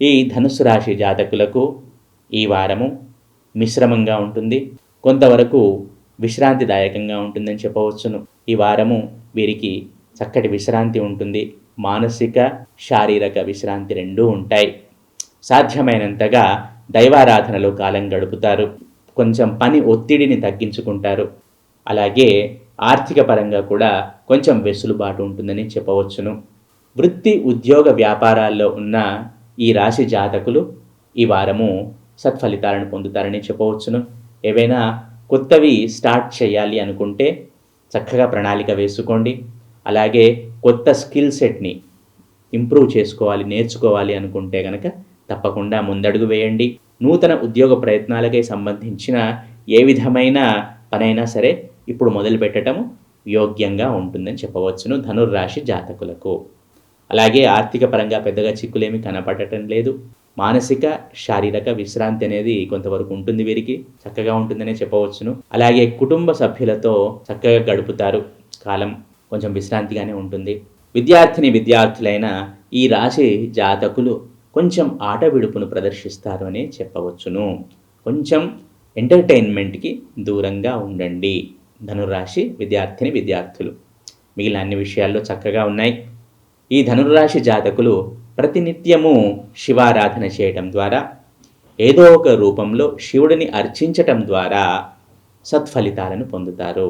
ఈ ధనుస్సు రాశి జాతకులకు ఈ వారము మిశ్రమంగా ఉంటుంది, కొంతవరకు విశ్రాంతిదాయకంగా ఉంటుందని చెప్పవచ్చును. ఈ వారము వీరికి చక్కటి విశ్రాంతి ఉంటుంది, మానసిక శారీరక విశ్రాంతి రెండూ ఉంటాయి. సాధ్యమైనంతగా దైవారాధనలో కాలం గడుపుతారు, కొంచెం పని ఒత్తిడిని తగ్గించుకుంటారు. అలాగే ఆర్థిక పరంగా కూడా కొంచెం వెసులుబాటు ఉంటుందని చెప్పవచ్చును. వృత్తి ఉద్యోగ వ్యాపారాల్లో ఉన్న ఈ రాశి జాతకులు ఈ వారము సత్ఫలితాలను పొందుతారని చెప్పవచ్చును. ఏవైనా కొత్తవి స్టార్ట్ చేయాలి అనుకుంటే చక్కగా ప్రణాళిక వేసుకోండి. అలాగే కొత్త స్కిల్ సెట్ని ఇంప్రూవ్ చేసుకోవాలి, నేర్చుకోవాలి అనుకుంటే కనుక తప్పకుండా ముందడుగు వేయండి. నూతన ఉద్యోగ ప్రయత్నాలకై సంబంధించిన ఏ విధమైన పనైనా సరే ఇప్పుడు మొదలు పెట్టడం యోగ్యంగా ఉంటుందని చెప్పవచ్చును ధనుర్రాశి జాతకులకు. అలాగే ఆర్థిక పరంగా పెద్దగా చిక్కులేమి కనపడటం లేదు. మానసిక శారీరక విశ్రాంతి అనేది కొంతవరకు ఉంటుంది, వీరికి చక్కగా ఉంటుందనే చెప్పవచ్చును. అలాగే కుటుంబ సభ్యులతో చక్కగా గడుపుతారు, కాలం కొంచెం విశ్రాంతిగానే ఉంటుంది. విద్యార్థులైన ఈ రాశి జాతకులు కొంచెం ఆట విడుపును ప్రదర్శిస్తారు అని చెప్పవచ్చును. కొంచెం ఎంటర్టైన్మెంట్కి దూరంగా ఉండండి ధనుర్రాశి విద్యార్థులు. మిగిలిన అన్ని విషయాల్లో చక్కగా ఉన్నాయి. ఈ ధనుర్రాశి జాతకులు ప్రతినిత్యము శివారాధన చేయటం ద్వారా, ఏదో ఒక రూపంలో శివుడిని అర్చించటం ద్వారా సత్ఫలితాలను పొందుతారు.